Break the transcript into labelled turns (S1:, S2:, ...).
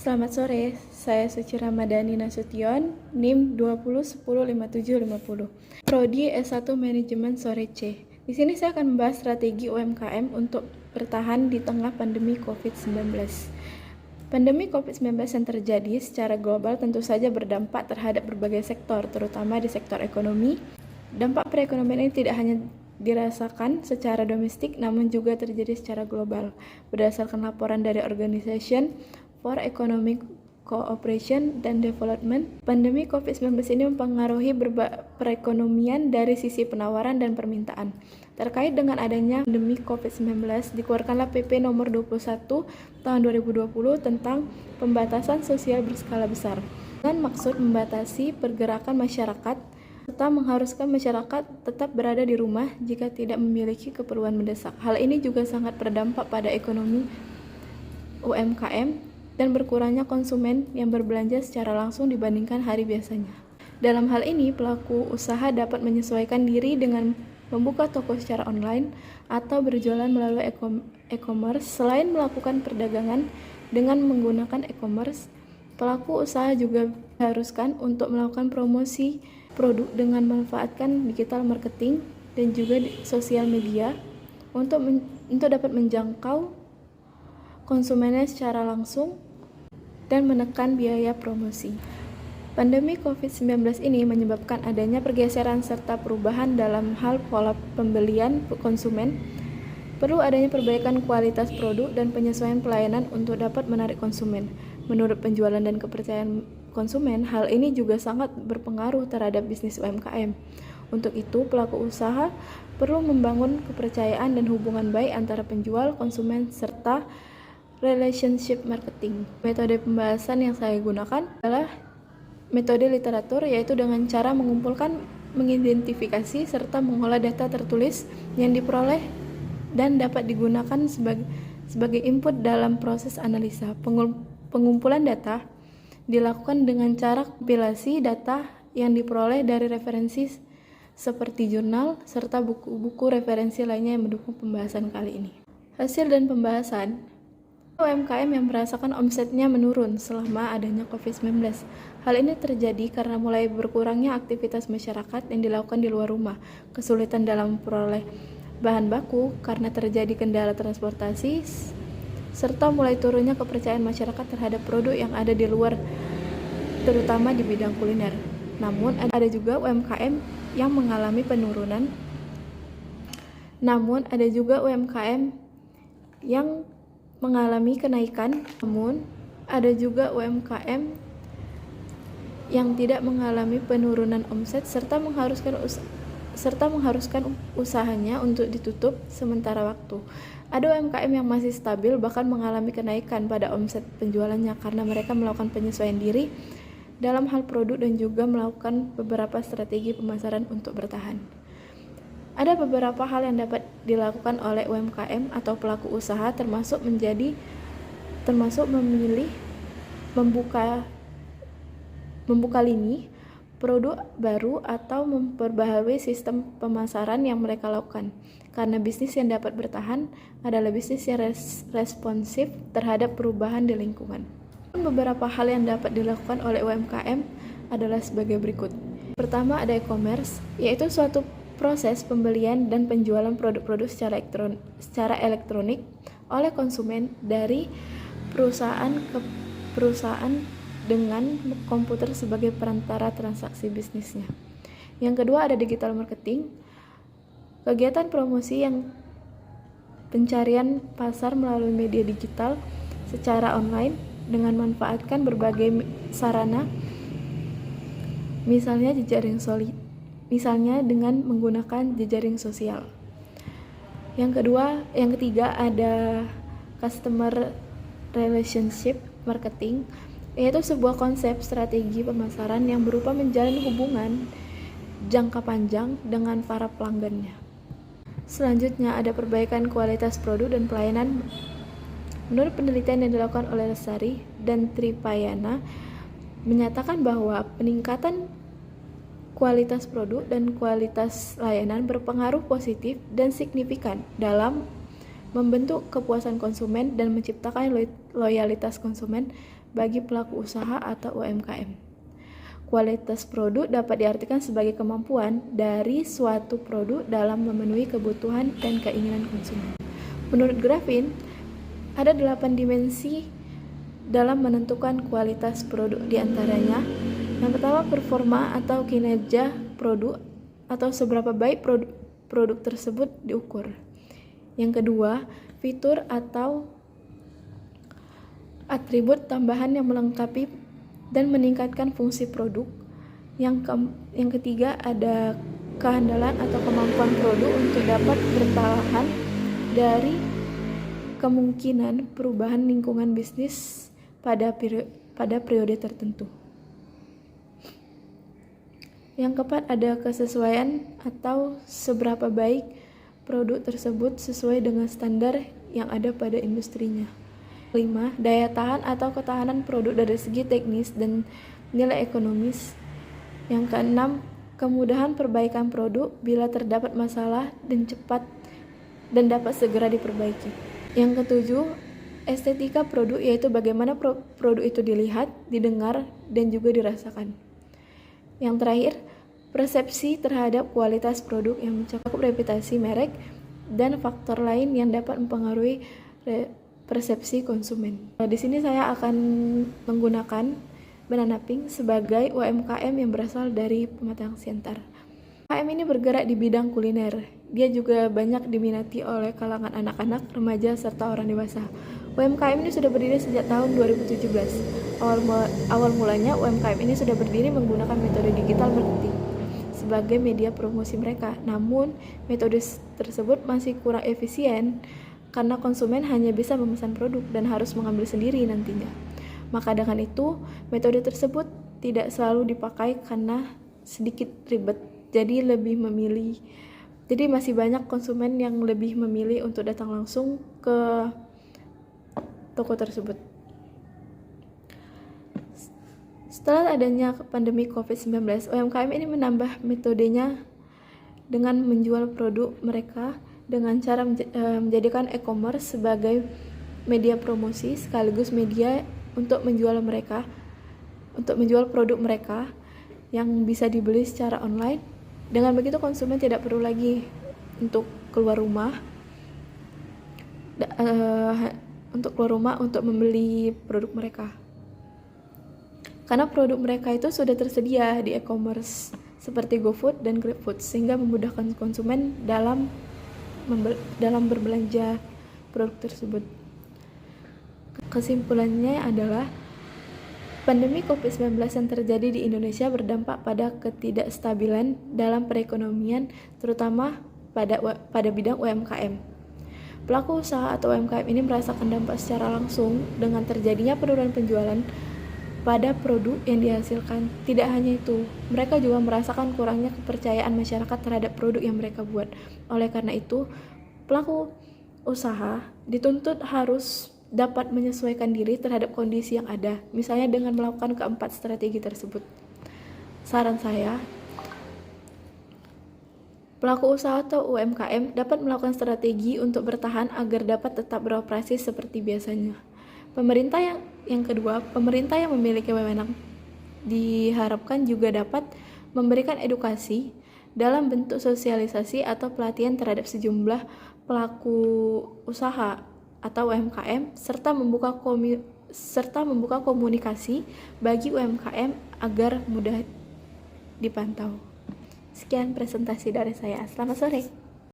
S1: Selamat sore, saya Suci Ramadhani Nasution, NIM 20105750, Prodi S1 Manajemen Sore C. Di sini saya akan membahas strategi UMKM untuk bertahan di tengah pandemi COVID-19. Pandemi COVID-19 yang terjadi secara global tentu saja berdampak terhadap berbagai sektor, terutama di sektor ekonomi. Dampak perekonomian ini tidak hanya dirasakan secara domestik, namun juga terjadi secara global. Berdasarkan laporan dari Organization for Economic Cooperation and Development, pandemi COVID-19 ini mempengaruhi perekonomian dari sisi penawaran dan permintaan. Terkait dengan adanya pandemi COVID-19, dikeluarkanlah PP nomor 21 tahun 2020 tentang pembatasan sosial berskala besar, dengan maksud membatasi pergerakan masyarakat serta mengharuskan masyarakat tetap berada di rumah jika tidak memiliki keperluan mendesak. Hal ini juga sangat berdampak pada ekonomi UMKM dan berkurangnya konsumen yang berbelanja secara langsung dibandingkan hari biasanya. Dalam hal ini, pelaku usaha dapat menyesuaikan diri dengan membuka toko secara online atau berjualan melalui e-commerce. Selain melakukan perdagangan dengan menggunakan e-commerce, pelaku usaha juga diharuskan untuk melakukan promosi produk dengan memanfaatkan digital marketing dan juga sosial media untuk dapat menjangkau konsumennya secara langsung dan menekan biaya promosi. Pandemi COVID-19 ini menyebabkan adanya pergeseran serta perubahan dalam hal pola pembelian konsumen. Perlu adanya perbaikan kualitas produk dan penyesuaian pelayanan untuk dapat menarik konsumen. Menurut penjualan dan kepercayaan konsumen, hal ini juga sangat berpengaruh terhadap bisnis UMKM. Untuk itu, pelaku usaha perlu membangun kepercayaan dan hubungan baik antara penjual, konsumen, serta relationship marketing. Metode pembahasan yang saya gunakan adalah metode literatur, yaitu dengan cara mengumpulkan, mengidentifikasi, serta mengolah data tertulis yang diperoleh dan dapat digunakan sebagai input dalam proses analisa. Pengumpulan data dilakukan dengan cara kompilasi data yang diperoleh dari referensi seperti jurnal serta buku-buku referensi lainnya yang mendukung pembahasan kali ini. Hasil dan pembahasan, UMKM yang merasakan omsetnya menurun selama adanya COVID-19. Hal ini terjadi karena mulai berkurangnya aktivitas masyarakat yang dilakukan di luar rumah, kesulitan dalam memperoleh bahan baku karena terjadi kendala transportasi, serta mulai turunnya kepercayaan masyarakat terhadap produk yang ada di luar, terutama di bidang kuliner. Namun ada juga UMKM yang mengalami penurunan. Namun ada juga UMKM yang mengalami kenaikan, namun ada juga UMKM yang tidak mengalami penurunan omset serta mengharuskan usahanya untuk ditutup sementara waktu. Ada UMKM yang masih stabil bahkan mengalami kenaikan pada omset penjualannya karena mereka melakukan penyesuaian diri dalam hal produk dan juga melakukan beberapa strategi pemasaran untuk bertahan. Ada beberapa hal yang dapat dilakukan oleh UMKM atau pelaku usaha termasuk memilih membuka lini produk baru atau memperbaharui sistem pemasaran yang mereka lakukan. Karena bisnis yang dapat bertahan adalah bisnis yang responsif terhadap perubahan di lingkungan. Beberapa hal yang dapat dilakukan oleh UMKM adalah sebagai berikut. Pertama, ada e-commerce, yaitu suatu proses pembelian dan penjualan produk-produk secara elektronik oleh konsumen dari perusahaan ke perusahaan dengan komputer sebagai perantara transaksi bisnisnya. Yang kedua, ada digital marketing, kegiatan promosi yang pencarian pasar melalui media digital secara online dengan memanfaatkan berbagai sarana, misalnya dengan menggunakan jejaring sosial. Yang ketiga ada customer relationship marketing, yaitu sebuah konsep strategi pemasaran yang berupa menjalin hubungan jangka panjang dengan para pelanggannya. Selanjutnya ada perbaikan kualitas produk dan pelayanan. Menurut penelitian yang dilakukan oleh Lestari dan Tripayana menyatakan bahwa peningkatan kualitas produk dan kualitas layanan berpengaruh positif dan signifikan dalam membentuk kepuasan konsumen dan menciptakan loyalitas konsumen bagi pelaku usaha atau UMKM. Kualitas produk dapat diartikan sebagai kemampuan dari suatu produk dalam memenuhi kebutuhan dan keinginan konsumen. Menurut Graffin, ada 8 dimensi dalam menentukan kualitas produk, diantaranya yang pertama performa atau kinerja produk atau seberapa baik produk tersebut diukur. Yang kedua, fitur atau atribut tambahan yang melengkapi dan meningkatkan fungsi produk. Yang ketiga, ada kehandalan atau kemampuan produk untuk dapat bertahan dari kemungkinan perubahan lingkungan bisnis pada periode tertentu. Yang keempat, ada kesesuaian atau seberapa baik produk tersebut sesuai dengan standar yang ada pada industrinya. 5. Daya tahan atau ketahanan produk dari segi teknis dan nilai ekonomis. Yang keenam, kemudahan perbaikan produk bila terdapat masalah dan dapat segera diperbaiki. Yang ketujuh, estetika produk, yaitu bagaimana produk itu dilihat, didengar, dan juga dirasakan. Yang terakhir, persepsi terhadap kualitas produk yang mencakup reputasi merek dan faktor lain yang dapat mempengaruhi persepsi konsumen. Di sini saya akan menggunakan Banana Pink sebagai UMKM yang berasal dari Pematang Siantar. UMKM ini bergerak di bidang kuliner. Dia juga banyak diminati oleh kalangan anak-anak, remaja, serta orang dewasa. UMKM ini sudah berdiri sejak tahun 2017. Awal mulanya UMKM ini sudah berdiri menggunakan metode digital marketing sebagai media promosi mereka. Namun, metode tersebut masih kurang efisien karena konsumen hanya bisa memesan produk dan harus mengambil sendiri nantinya. Maka dengan itu, metode tersebut tidak selalu dipakai karena sedikit ribet. Jadi masih banyak konsumen yang lebih memilih untuk datang langsung ke toko tersebut. Setelah adanya pandemi COVID-19, UMKM ini menambah metodenya dengan menjual produk mereka dengan cara menjadikan e-commerce sebagai media promosi sekaligus media untuk menjual produk mereka yang bisa dibeli secara online. Dengan begitu konsumen tidak perlu lagi untuk keluar rumah untuk membeli produk mereka, karena produk mereka itu sudah tersedia di e-commerce seperti GoFood dan GrabFood, sehingga memudahkan konsumen dalam berbelanja produk tersebut. Kesimpulannya adalah pandemi COVID-19 yang terjadi di Indonesia berdampak pada ketidakstabilan dalam perekonomian, terutama pada bidang UMKM. Pelaku usaha atau UMKM ini merasakan dampak secara langsung dengan terjadinya penurunan penjualan pada produk yang dihasilkan. Tidak hanya itu, mereka juga merasakan kurangnya kepercayaan masyarakat terhadap produk yang mereka buat. Oleh karena itu, pelaku usaha dituntut harus dapat menyesuaikan diri terhadap kondisi yang ada, misalnya dengan melakukan keempat strategi tersebut. Saran saya, pelaku usaha atau UMKM dapat melakukan strategi untuk bertahan agar dapat tetap beroperasi seperti biasanya. Pemerintah yang memiliki wewenang diharapkan juga dapat memberikan edukasi dalam bentuk sosialisasi atau pelatihan terhadap sejumlah pelaku usaha atau UMKM serta membuka komunikasi bagi UMKM agar mudah dipantau. Sekian presentasi dari saya. Selamat sore.